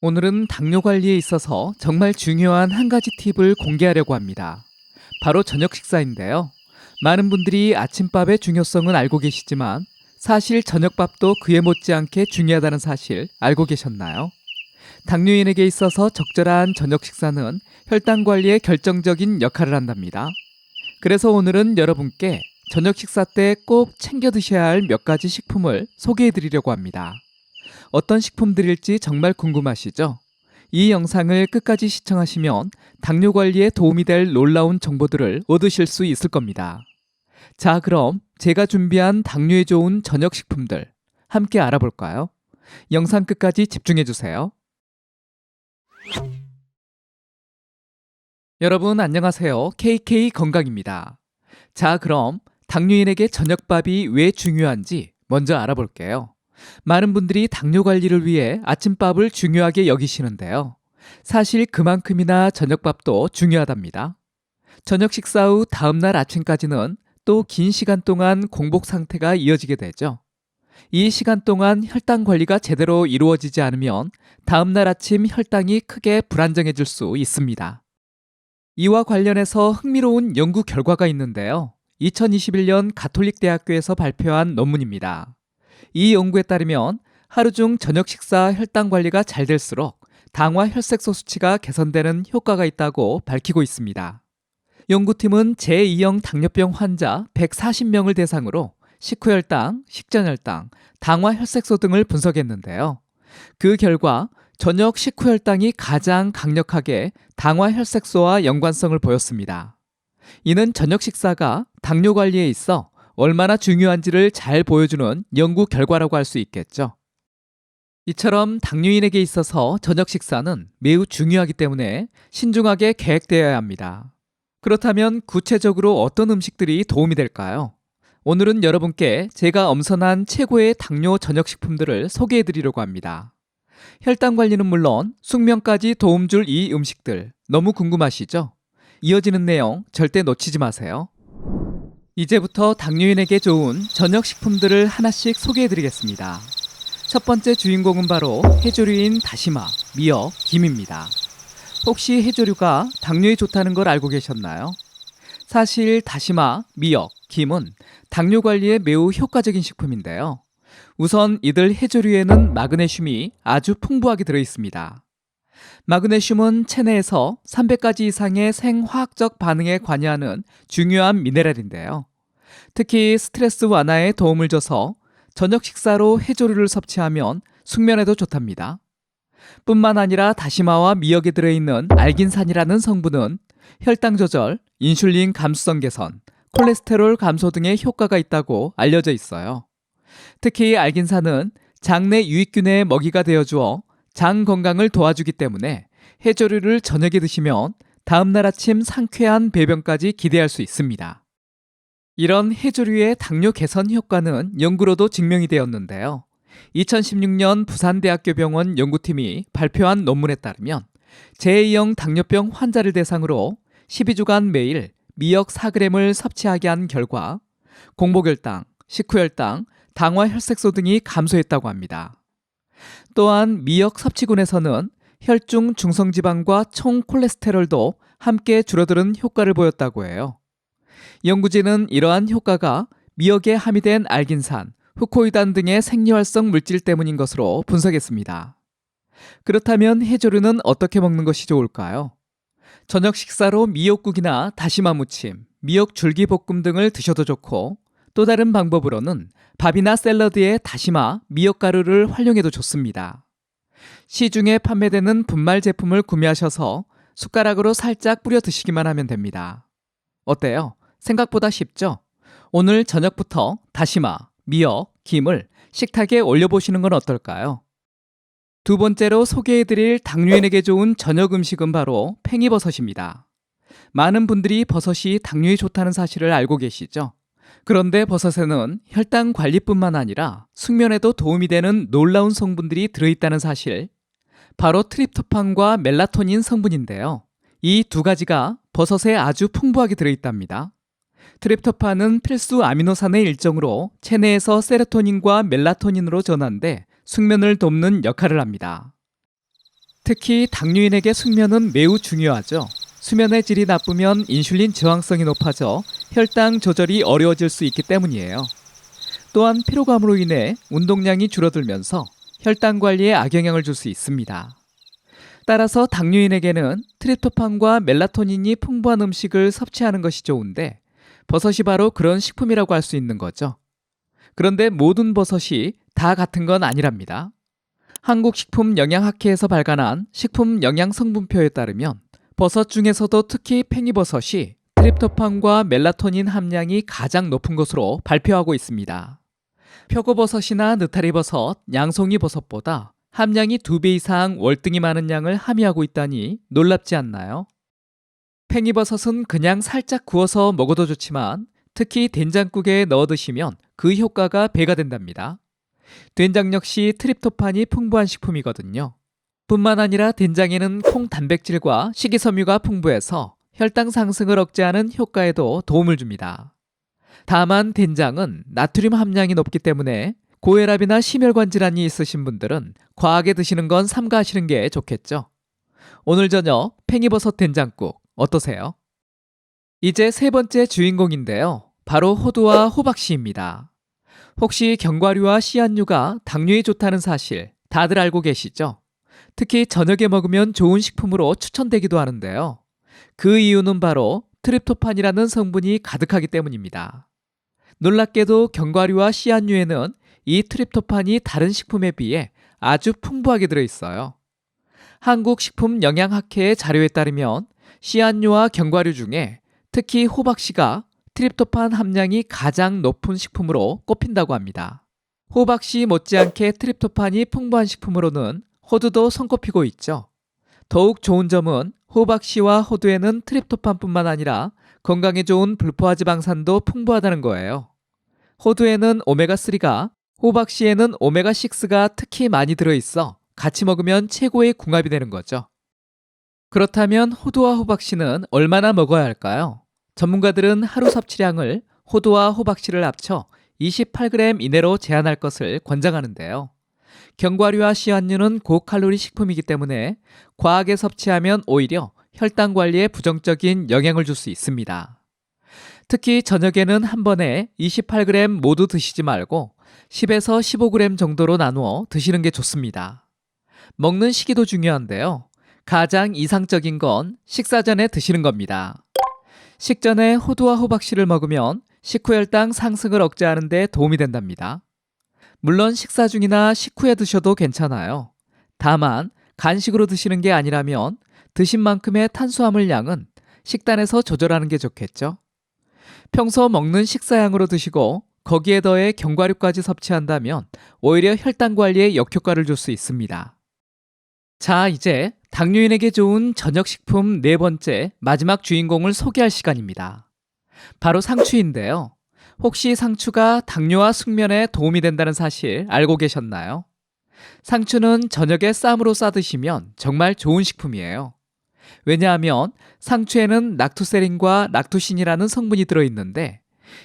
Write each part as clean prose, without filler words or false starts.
오늘은 당뇨 관리에 있어서 정말 중요한 한 가지 팁을 공개하려고 합니다. 바로 저녁 식사인데요. 많은 분들이 아침밥의 중요성은 알고 계시지만 사실 저녁밥도 그에 못지않게 중요하다는 사실 알고 계셨나요? 당뇨인에게 있어서 적절한 저녁 식사는 혈당 관리에 결정적인 역할을 한답니다. 그래서 오늘은 여러분께 저녁 식사 때 꼭 챙겨 드셔야 할 몇 가지 식품을 소개해 드리려고 합니다. 어떤 식품들일지 정말 궁금하시죠? 이 영상을 끝까지 시청하시면 당뇨 관리에 도움이 될 놀라운 정보들을 얻으실 수 있을 겁니다. 자, 그럼 제가 준비한 당뇨에 좋은 저녁 식품들 함께 알아볼까요? 영상 끝까지 집중해 주세요. 여러분 안녕하세요. KK 건강입니다. 자, 그럼 당뇨인에게 저녁밥이 왜 중요한지 먼저 알아볼게요. 많은 분들이 당뇨 관리를 위해 아침밥을 중요하게 여기시는데요. 사실 그만큼이나 저녁밥도 중요하답니다. 저녁 식사 후 다음날 아침까지는 또 긴 시간 동안 공복 상태가 이어지게 되죠. 이 시간 동안 혈당 관리가 제대로 이루어지지 않으면 다음날 아침 혈당이 크게 불안정해질 수 있습니다. 이와 관련해서 흥미로운 연구 결과가 있는데요. 2021년 가톨릭대학교에서 발표한 논문입니다. 이 연구에 따르면 하루 중 저녁 식사 혈당 관리가 잘 될수록 당화 혈색소 수치가 개선되는 효과가 있다고 밝히고 있습니다. 연구팀은 제2형 당뇨병 환자 140명을 대상으로 식후혈당, 식전혈당, 당화 혈색소 등을 분석했는데요. 그 결과 저녁 식후혈당이 가장 강력하게 당화 혈색소와 연관성을 보였습니다. 이는 저녁 식사가 당뇨 관리에 있어 얼마나 중요한지를 잘 보여주는 연구 결과라고 할 수 있겠죠. 이처럼 당뇨인에게 있어서 저녁 식사는 매우 중요하기 때문에 신중하게 계획되어야 합니다. 그렇다면 구체적으로 어떤 음식들이 도움이 될까요? 오늘은 여러분께 제가 엄선한 최고의 당뇨 저녁 식품들을 소개해 드리려고 합니다. 혈당 관리는 물론 숙면까지 도움 줄 이 음식들 너무 궁금하시죠? 이어지는 내용 절대 놓치지 마세요. 이제부터 당뇨인에게 좋은 저녁 식품들을 하나씩 소개해 드리겠습니다. 첫 번째 주인공은 바로 해조류인 다시마, 미역, 김입니다. 혹시 해조류가 당뇨에 좋다는 걸 알고 계셨나요? 사실 다시마, 미역, 김은 당뇨 관리에 매우 효과적인 식품인데요. 우선 이들 해조류에는 마그네슘이 아주 풍부하게 들어있습니다. 마그네슘은 체내에서 300가지 이상의 생화학적 반응에 관여하는 중요한 미네랄인데요. 특히 스트레스 완화에 도움을 줘서 저녁 식사로 해조류를 섭취하면 숙면에도 좋답니다. 뿐만 아니라 다시마와 미역에 들어있는 알긴산이라는 성분은 혈당 조절, 인슐린 감수성 개선, 콜레스테롤 감소 등의 효과가 있다고 알려져 있어요. 특히 알긴산은 장내 유익균의 먹이가 되어주어 장 건강을 도와주기 때문에 해조류를 저녁에 드시면 다음날 아침 상쾌한 배변까지 기대할 수 있습니다. 이런 해조류의 당뇨 개선 효과는 연구로도 증명이 되었는데요. 2016년 부산대학교 병원 연구팀이 발표한 논문에 따르면 제2형 당뇨병 환자를 대상으로 12주간 매일 미역 4g을 섭취하게 한 결과 공복혈당, 식후혈당, 당화 혈색소 등이 감소했다고 합니다. 또한 미역 섭취군에서는 혈중 중성지방과 총 콜레스테롤도 함께 줄어드는 효과를 보였다고 해요. 연구진은 이러한 효과가 미역에 함유된 알긴산, 후코이단 등의 생리활성 물질 때문인 것으로 분석했습니다. 그렇다면 해조류는 어떻게 먹는 것이 좋을까요? 저녁 식사로 미역국이나 다시마 무침, 미역 줄기볶음 등을 드셔도 좋고 또 다른 방법으로는 밥이나 샐러드에 다시마, 미역가루를 활용해도 좋습니다. 시중에 판매되는 분말 제품을 구매하셔서 숟가락으로 살짝 뿌려 드시기만 하면 됩니다. 어때요? 생각보다 쉽죠? 오늘 저녁부터 다시마, 미역, 김을 식탁에 올려보시는 건 어떨까요? 두 번째로 소개해드릴 당뇨인에게 좋은 저녁 음식은 바로 팽이버섯입니다. 많은 분들이 버섯이 당뇨에 좋다는 사실을 알고 계시죠? 그런데 버섯에는 혈당 관리뿐만 아니라 숙면에도 도움이 되는 놀라운 성분들이 들어있다는 사실, 바로 트립토판과 멜라토닌 성분인데요. 이 두 가지가 버섯에 아주 풍부하게 들어있답니다. 트립토판은 필수 아미노산의 일종으로 체내에서 세로토닌과 멜라토닌으로 전환돼 숙면을 돕는 역할을 합니다. 특히 당뇨인에게 숙면은 매우 중요하죠. 수면의 질이 나쁘면 인슐린 저항성이 높아져 혈당 조절이 어려워질 수 있기 때문이에요. 또한 피로감으로 인해 운동량이 줄어들면서 혈당 관리에 악영향을 줄 수 있습니다. 따라서 당뇨인에게는 트립토판과 멜라토닌이 풍부한 음식을 섭취하는 것이 좋은데 버섯이 바로 그런 식품이라고 할 수 있는 거죠. 그런데 모든 버섯이 다 같은 건 아니랍니다. 한국식품영양학회에서 발간한 식품영양성분표에 따르면 버섯 중에서도 특히 팽이버섯이 트립토판과 멜라토닌 함량이 가장 높은 것으로 발표하고 있습니다. 표고버섯이나 느타리버섯, 양송이버섯보다 함량이 2배 이상 월등히 많은 양을 함유하고 있다니 놀랍지 않나요? 팽이버섯은 그냥 살짝 구워서 먹어도 좋지만 특히 된장국에 넣어 드시면 그 효과가 배가 된답니다. 된장 역시 트립토판이 풍부한 식품이거든요. 뿐만 아니라 된장에는 콩 단백질과 식이섬유가 풍부해서 혈당 상승을 억제하는 효과에도 도움을 줍니다. 다만 된장은 나트륨 함량이 높기 때문에 고혈압이나 심혈관 질환이 있으신 분들은 과하게 드시는 건 삼가하시는 게 좋겠죠. 오늘 저녁 팽이버섯 된장국 어떠세요? 이제 세 번째 주인공인데요. 바로 호두와 호박씨입니다. 혹시 견과류와 씨앗류가 당뇨에 좋다는 사실 다들 알고 계시죠? 특히 저녁에 먹으면 좋은 식품으로 추천되기도 하는데요. 그 이유는 바로 트립토판이라는 성분이 가득하기 때문입니다. 놀랍게도 견과류와 씨앗류에는 이 트립토판이 다른 식품에 비해 아주 풍부하게 들어있어요. 한국식품영양학회의 자료에 따르면 씨앗류와 견과류 중에 특히 호박씨가 트립토판 함량이 가장 높은 식품으로 꼽힌다고 합니다. 호박씨 못지않게 트립토판이 풍부한 식품으로는 호두도 손꼽히고 있죠. 더욱 좋은 점은 호박씨와 호두에는 트립토판뿐만 아니라 건강에 좋은 불포화지방산도 풍부하다는 거예요. 호두에는 오메가3가, 호박씨에는 오메가6가 특히 많이 들어있어 같이 먹으면 최고의 궁합이 되는 거죠. 그렇다면 호두와 호박씨는 얼마나 먹어야 할까요? 전문가들은 하루 섭취량을 호두와 호박씨를 합쳐 28g 이내로 제한할 것을 권장하는데요. 견과류와 씨앗류는 고칼로리 식품이기 때문에 과하게 섭취하면 오히려 혈당 관리에 부정적인 영향을 줄 수 있습니다. 특히 저녁에는 한 번에 28g 모두 드시지 말고 10에서 15g 정도로 나누어 드시는 게 좋습니다. 먹는 시기도 중요한데요. 가장 이상적인 건 식사 전에 드시는 겁니다. 식전에 호두와 호박씨를 먹으면 식후혈당 상승을 억제하는 데 도움이 된답니다. 물론 식사 중이나 식후에 드셔도 괜찮아요. 다만 간식으로 드시는 게 아니라면 드신 만큼의 탄수화물 양은 식단에서 조절하는 게 좋겠죠. 평소 먹는 식사량으로 드시고 거기에 더해 견과류까지 섭취한다면 오히려 혈당 관리에 역효과를 줄 수 있습니다. 자, 이제 당뇨인에게 좋은 저녁식품 네 번째 마지막 주인공을 소개할 시간입니다. 바로 상추인데요. 혹시 상추가 당뇨와 숙면에 도움이 된다는 사실 알고 계셨나요? 상추는 저녁에 쌈으로 싸 드시면 정말 좋은 식품이에요. 왜냐하면 상추에는 락토세린과 락토신이라는 성분이 들어있는데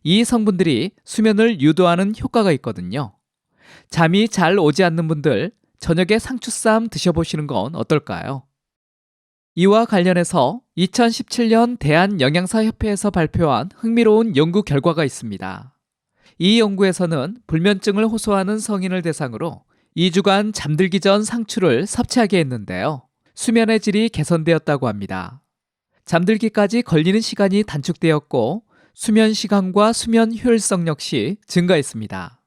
이 성분들이 수면을 유도하는 효과가 있거든요. 잠이 잘 오지 않는 분들 저녁에 상추쌈 드셔보시는 건 어떨까요? 이와 관련해서 2017년 대한영양사협회에서 발표한 흥미로운 연구 결과가 있습니다. 이 연구에서는 불면증을 호소하는 성인을 대상으로 2주간 잠들기 전 상추를 섭취하게 했는데요. 수면의 질이 개선되었다고 합니다. 잠들기까지 걸리는 시간이 단축되었고 수면 시간과 수면 효율성 역시 증가했습니다.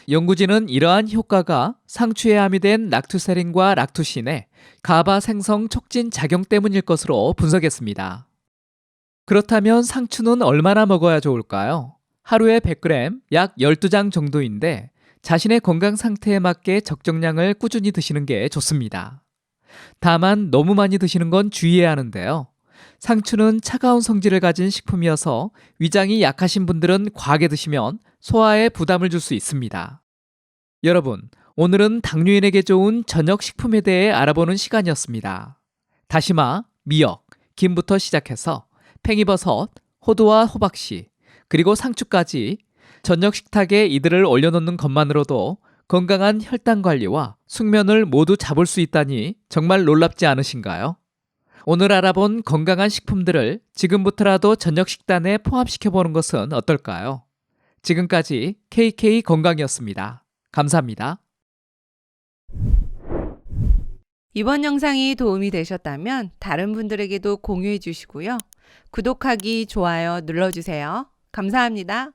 연구진은 이러한 효과가 상추에 함유된 락토세린과 락토신의 가바 생성 촉진 작용 때문일 것으로 분석했습니다. 그렇다면 상추는 얼마나 먹어야 좋을까요? 하루에 100g, 약 12장 정도인데 자신의 건강 상태에 맞게 적정량을 꾸준히 드시는 게 좋습니다. 다만 너무 많이 드시는 건 주의해야 하는데요. 상추는 차가운 성질을 가진 식품이어서 위장이 약하신 분들은 과하게 드시면 소화에 부담을 줄 수 있습니다. 여러분, 오늘은 당뇨인에게 좋은 저녁 식품에 대해 알아보는 시간이었습니다. 다시마, 미역, 김부터 시작해서 팽이버섯, 호두와 호박씨, 그리고 상추까지 저녁 식탁에 이들을 올려놓는 것만으로도 건강한 혈당 관리와 숙면을 모두 잡을 수 있다니 정말 놀랍지 않으신가요? 오늘 알아본 건강한 식품들을 지금부터라도 저녁 식단에 포함시켜보는 것은 어떨까요? 지금까지 KK 건강이었습니다. 감사합니다. 이번 영상이 도움이 되셨다면 다른 분들에게도 공유해 주시고요. 구독하기, 좋아요 눌러주세요. 감사합니다.